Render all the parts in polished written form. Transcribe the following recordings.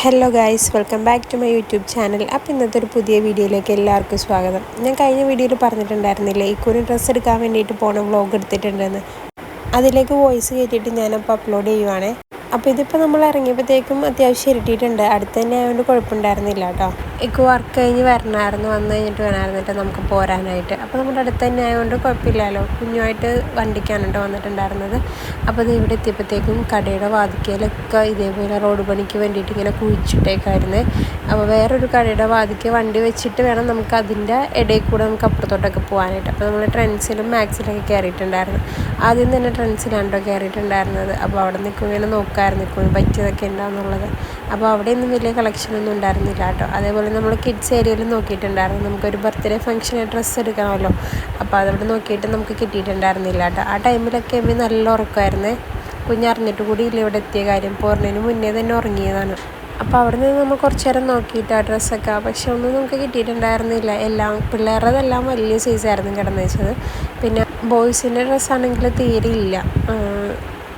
Hello guys, welcome back to my YouTube channel. അപ്പോൾ ഇന്നത്തെ ഒരു പുതിയ വീഡിയോയിലേക്ക് എല്ലാവർക്കും സ്വാഗതം. ഞാൻ കഴിഞ്ഞ വീഡിയോയിൽ പറഞ്ഞിട്ടുണ്ടായിരുന്നില്ലേ ഇക്കൊരു ഡ്രസ്സ് എടുക്കാൻ വേണ്ടിയിട്ട് പോണ വ്ളോഗ് എടുത്തിട്ടുണ്ടെന്ന്. അതിലേക്ക് വോയിസ് കയറ്റിയിട്ട് ഞാനപ്പോൾ അപ്ലോഡ് ചെയ്യുവാണേ. അപ്പോൾ ഇതിപ്പോൾ നമ്മൾ ഇറങ്ങിയപ്പോഴത്തേക്കും അത്യാവശ്യം ഇരുട്ടിയിട്ടുണ്ട്. അടുത്ത് തന്നെ ആയതുകൊണ്ട് കുഴപ്പമുണ്ടായിരുന്നില്ല കേട്ടോ. എനിക്ക് വർക്ക് കഴിഞ്ഞ് വരണമായിരുന്നു, വന്നു കഴിഞ്ഞിട്ട് വേണമായിരുന്നിട്ട് നമുക്ക് പോരാനായിട്ട്. അപ്പോൾ നമ്മുടെ അടുത്ത് തന്നെ ആയതുകൊണ്ട് കുഴപ്പമില്ലല്ലോ. കുഞ്ഞുമായിട്ട് വണ്ടിക്കാണ് കേട്ടോ വന്നിട്ടുണ്ടായിരുന്നത്. അപ്പോൾ ഇത് ഇവിടെ എത്തിയപ്പോഴത്തേക്കും കടയുടെ വാതിക്കലൊക്കെ ഇതേപോലെ റോഡ് പണിക്ക് വേണ്ടിയിട്ട് ഇങ്ങനെ കുഴിച്ചിട്ടേക്കായിരുന്നേ. അപ്പോൾ വേറൊരു കടയുടെ വാതിക്ക് വണ്ടി വെച്ചിട്ട് വേണം നമുക്ക് അതിൻ്റെ ഇടയിൽ കൂടെ നമുക്ക് അപ്പുറത്തോട്ടൊക്കെ പോകാനായിട്ട്. അപ്പോൾ നമ്മൾ ട്രെൻഡ്സിലും മാക്സിലൊക്കെ കയറിയിട്ടുണ്ടായിരുന്നു. ആദ്യം തന്നെ ട്രെൻഡ്സിലാണ് കേട്ടോ കയറിയിട്ടുണ്ടായിരുന്നത്. അപ്പോൾ അവിടെ നിൽക്കും ഇങ്ങനെ നോക്കാമായിരുന്നു ഇപ്പോൾ പറ്റിയതൊക്കെ ഉണ്ടാകുന്നുള്ളത്. അപ്പോൾ അവിടെയൊന്നും വലിയ കളക്ഷനൊന്നും ഉണ്ടായിരുന്നില്ല കേട്ടോ. അതേപോലെ നമ്മൾ കിഡ്സ് ഏരിയയിൽ നോക്കിയിട്ടുണ്ടായിരുന്നു. നമുക്കൊരു ബർത്ത്ഡേ ഫംഗ്ഷന് ഡ്രസ്സ് എടുക്കണമല്ലോ. അപ്പോൾ അതവിടെ നോക്കിയിട്ട് നമുക്ക് കിട്ടിയിട്ടുണ്ടായിരുന്നില്ല കേട്ടോ. ആ ടൈമിലൊക്കെ എമ്മി നല്ല ഉറക്കമായിരുന്നേ. കുഞ്ഞറിഞ്ഞിട്ട് കൂടിയില്ല ഇവിടെ എത്തിയ കാര്യം. പോരുന്നതിന് മുന്നേ തന്നെ ഉറങ്ങിയതാണ്. അപ്പോൾ അവിടെ നിന്ന് നമ്മൾ കുറച്ച് നേരം നോക്കിയിട്ട് ആ ഡ്രസ്സൊക്കെ, പക്ഷെ ഒന്നും നമുക്ക് കിട്ടിയിട്ടുണ്ടായിരുന്നില്ല. എല്ലാം പിള്ളേരുടെതെല്ലാം വലിയ സൈസായിരുന്നു കിടന്നു വെച്ചത്. പിന്നെ ബോയ്സിൻ്റെ ഡ്രസ്സാണെങ്കിൽ തീരെ ഇല്ല.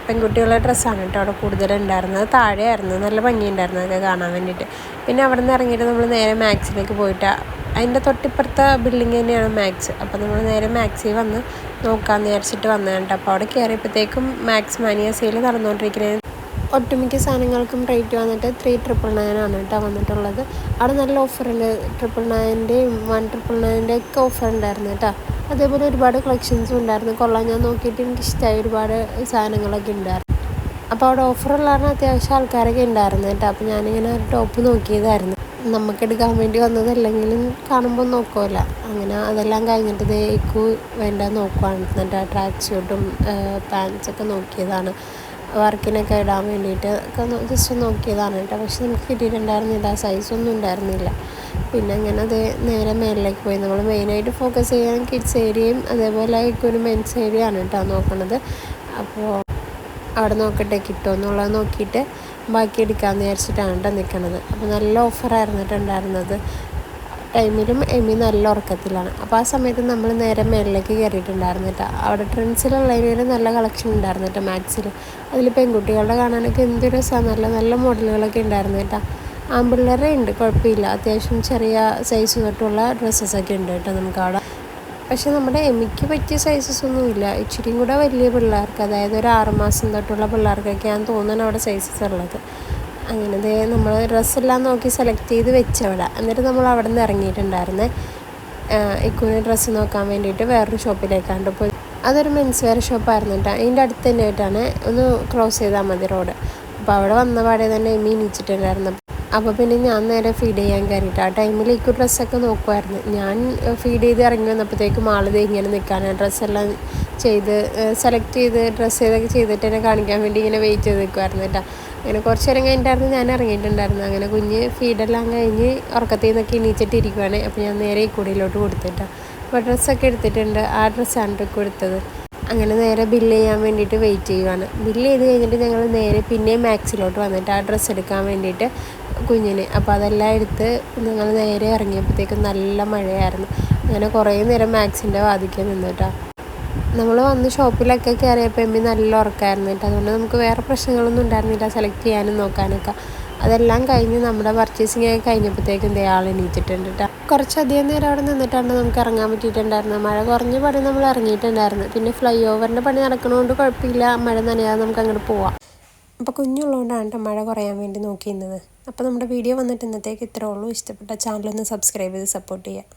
പെൺകുട്ടികളുടെ ഡ്രസ്സാണ് കേട്ടോ അവിടെ കൂടുതലുണ്ടായിരുന്നത്. താഴെയായിരുന്നു, നല്ല ഭംഗിയുണ്ടായിരുന്നു അതൊക്കെ കാണാൻ വേണ്ടിയിട്ട്. പിന്നെ അവിടെ നിന്ന് ഇറങ്ങിയിട്ട് നമ്മൾ നേരെ മാക്സിലേക്ക് പോയിട്ട്, അതിൻ്റെ തൊട്ടിപ്പുറത്തെ ബിൽഡിങ് തന്നെയാണ് മാക്സ്. അപ്പോൾ നമ്മൾ നേരെ മാക്സിൽ വന്ന് നോക്കാമെന്ന് വിചാരിച്ചിട്ട് വന്നതാണ് കേട്ടോ. അപ്പോൾ അവിടെ കയറിയപ്പോഴത്തേക്കും മാക്സ് മാനിയ സെയിൽ നടന്നുകൊണ്ടിരിക്കുന്നത്. ഒട്ടുമിക്ക സാധനങ്ങൾക്കും റേറ്റ് വന്നിട്ട് 399 ആണ് കേട്ടോ വന്നിട്ടുള്ളത്. അവിടെ നല്ല ഓഫറുണ്ട്. 999-ൻ്റെയും 199-ൻ്റെ ഒക്കെ ഓഫർ ഉണ്ടായിരുന്നു കേട്ടോ. അതേപോലെ ഒരുപാട് കളക്ഷൻസും ഉണ്ടായിരുന്നു. കൊള്ളാൻ ഞാൻ നോക്കിയിട്ട് എനിക്കിഷ്ടമായി. ഒരുപാട് സാധനങ്ങളൊക്കെ ഉണ്ടായിരുന്നു. അപ്പോൾ അവിടെ ഓഫറുള്ള കാരണം അത്യാവശ്യം ആൾക്കാരൊക്കെ ഉണ്ടായിരുന്നു കേട്ടോ. അപ്പോൾ ഞാനിങ്ങനെ ഒരു ടോപ്പ് നോക്കിയതായിരുന്നു. നമുക്കെടുക്കാൻ വേണ്ടി വന്നതല്ലെങ്കിലും കാണുമ്പോൾ നോക്കുമല്ലോ. അങ്ങനെ അതെല്ലാം കഴിഞ്ഞിട്ട് ഇതേക്കു വേണ്ട നോക്കുവാണ് എന്നിട്ട് ട്രാക്ക് സ്യൂട്ടും പാൻസൊക്കെ നോക്കിയതാണ്. വർക്കിനൊക്കെ ഇടാൻ വേണ്ടിയിട്ട് ഒക്കെ ജസ്റ്റ് നോക്കിയതാണ് കേട്ടോ. പക്ഷെ നമുക്ക് കിട്ടിയിട്ടുണ്ടായിരുന്നില്ല, സൈസൊന്നും ഉണ്ടായിരുന്നില്ല. പിന്നെ അങ്ങനെ അത് നേരെ മേലിലേക്ക് പോയി. നമ്മൾ മെയിനായിട്ട് ഫോക്കസ് ചെയ്യാൻ കിഡ്സ് ഏരിയയും അതേപോലെ ഒരു മെൻസ് ഏരിയ ആണ് കേട്ടോ നോക്കണത്. അപ്പോൾ അവിടെ നോക്കട്ടെ കിട്ടുമോ എന്നുള്ളത് നോക്കിയിട്ട് ബാക്കി എടുക്കാമെന്ന് വിചാരിച്ചിട്ടാണ് കേട്ടോ നിൽക്കണത്. അപ്പോൾ നല്ല ഓഫറായിരുന്നിട്ടുണ്ടായിരുന്നത്. ടൈമിലും എമ്മി നല്ല ഉറക്കത്തിലാണ്. അപ്പോൾ ആ സമയത്ത് നമ്മൾ നേരെ മേളിലേക്ക് കയറിയിട്ടുണ്ടായിരുന്നു കേട്ടോ. അവിടെ ട്രെൻഡ്സിലുള്ളതിൽ നല്ല കളക്ഷൻ ഉണ്ടായിരുന്നു കേട്ടോ മാക്സിൽ. അതിൽ പെൺകുട്ടികളുടെ കാണാനൊക്കെ എന്തൊരു രസമാണ്. നല്ല നല്ല മോഡലുകളൊക്കെ ഉണ്ടായിരുന്നു കേട്ടോ. ആൺപിള്ളേരെ ഉണ്ട്, കുഴപ്പമില്ല. അത്യാവശ്യം ചെറിയ സൈസ് തൊട്ടുള്ള ഡ്രസ്സസൊക്കെ ഉണ്ട് കേട്ടോ നമുക്കവിടെ. പക്ഷെ നമ്മുടെ എമ്മിക്ക് പറ്റിയ സൈസസ് ഒന്നുമില്ല. ഇച്ചിരിയും കൂടെ വലിയ പിള്ളേർക്ക്, അതായത് ഒരു 6 മാസം തൊട്ടുള്ള പിള്ളേർക്കൊക്കെയാണ് തോന്നുന്നത് അവിടെ സൈസസ് ഉള്ളത്. അങ്ങനെ നമ്മൾ ഡ്രസ്സെല്ലാം നോക്കി സെലക്ട് ചെയ്ത് വെച്ചവിടെ. എന്നിട്ട് നമ്മൾ അവിടെ നിന്ന് ഇറങ്ങിയിട്ടുണ്ടായിരുന്നേ. ഇക്കുവിന് ഡ്രസ്സ് നോക്കാൻ വേണ്ടിയിട്ട് വേറൊരു ഷോപ്പിലേക്കാണ്ട് പോയി. അതൊരു മെൻസ് വെയർ ഷോപ്പായിരുന്നു കേട്ടോ. അതിൻ്റെ അടുത്ത് തന്നെ ആയിട്ടാണ്, ഒന്ന് ക്രോസ് ചെയ്താൽ മതി റോഡ്. അപ്പോൾ അവിടെ വന്ന പാടെ തന്നെ എമ്മി എണീച്ചിട്ടുണ്ടായിരുന്നു. അപ്പോൾ പിന്നെ ഞാൻ നേരെ ഫീഡ് ചെയ്യാൻ കയറിയിട്ട് ആ ടൈമിൽ ഇക്കു ഡ്രസ്സൊക്കെ നോക്കുമായിരുന്നു. ഞാൻ ഫീഡ് ചെയ്ത് ഇറങ്ങി വന്നപ്പോഴത്തേക്കും ആളിത് ഇങ്ങനെ നിൽക്കാനാണ് ഡ്രസ്സെല്ലാം ചെയ്ത് സെലക്ട് ചെയ്ത് ഡ്രസ്സ് ചെയ്തൊക്കെ ചെയ്തിട്ട് എന്നെ കാണിക്കാൻ വേണ്ടി ഇങ്ങനെ വെയിറ്റ് ചെയ്ത് നിൽക്കുമായിരുന്നു കേട്ടോ. അങ്ങനെ കുറച്ച് നേരം കഴിഞ്ഞിട്ടായിരുന്നു ഞാൻ ഇറങ്ങിയിട്ടുണ്ടായിരുന്നു. അങ്ങനെ കുഞ്ഞ് ഫീഡെല്ലാം കഴിഞ്ഞ് ഉറക്കത്തിൽ നിന്നൊക്കെ എണീച്ചിട്ടിരിക്കുവാണ്. അപ്പോൾ ഞാൻ നേരെ ഈ കൂടിയിലോട്ട് കൊടുത്തിട്ടാണ്. അപ്പോൾ ഡ്രസ്സൊക്കെ എടുത്തിട്ടുണ്ട്. ആ ഡ്രസ്സാണ് കേട്ടോ കൊടുത്തത്. അങ്ങനെ നേരെ ബില്ല് ചെയ്യാൻ വേണ്ടിയിട്ട് വെയിറ്റ് ചെയ്യുവാണ്. ബില്ല് ചെയ്ത് കഴിഞ്ഞിട്ട് ഞങ്ങൾ നേരെ പിന്നെയും മാക്സിലോട്ട് വന്നിട്ട് ആ ഡ്രസ്സ് എടുക്കാൻ വേണ്ടിയിട്ട് കുഞ്ഞിന്. അപ്പോൾ അതെല്ലാം എടുത്ത് ഞങ്ങൾ നേരെ ഇറങ്ങിയപ്പോഴത്തേക്കും നല്ല മഴയായിരുന്നു. അങ്ങനെ കുറേ നേരം മാക്സിൻ്റെ വാതിക്കാൻ നിന്നു കേട്ടോ. നമ്മൾ വന്ന് ഷോപ്പിലൊക്കെ കയറിയപ്പോൾ എമ്മി നല്ല ഉറക്കമായിരുന്നു കേട്ടോ. അതുകൊണ്ട് നമുക്ക് വേറെ പ്രശ്നങ്ങളൊന്നും ഉണ്ടായിരുന്നില്ല സെലക്ട് ചെയ്യാനും നോക്കാനൊക്കെ. അതെല്ലാം കഴിഞ്ഞ് നമ്മുടെ പർച്ചേസിങ് ഒക്കെ കഴിഞ്ഞപ്പോഴത്തേക്കും ആൾ എണീറ്റിട്ടുണ്ട് കേട്ടോ. കുറച്ചധികം നേരം അവിടെ നിന്നിട്ടാണ് നമുക്ക് ഇറങ്ങാൻ പറ്റിയിട്ടുണ്ടായിരുന്നത്. മഴ കുറഞ്ഞ പണി നമ്മൾ ഇറങ്ങിയിട്ടുണ്ടായിരുന്നു. പിന്നെ ഫ്ലൈ ഓവറിൻ്റെ പണി നടക്കണതുകൊണ്ട് കുഴപ്പമില്ല, മഴ നനയാതെ നമുക്ക് അങ്ങോട്ട് പോവാം. അപ്പോൾ കുഞ്ഞുള്ളതുകൊണ്ടാണ് കേട്ടോ മഴ കുറയാൻ വേണ്ടി നോക്കിയിരുന്നത്. അപ്പോൾ നമ്മുടെ വീഡിയോ വന്നിട്ട് ഇന്നത്തേക്ക് ഇത്രേ ഉള്ളൂ. ഇഷ്ടപ്പെട്ട ചാനലൊന്ന് സബ്സ്ക്രൈബ് ചെയ്ത് സപ്പോർട്ട് ചെയ്യുക.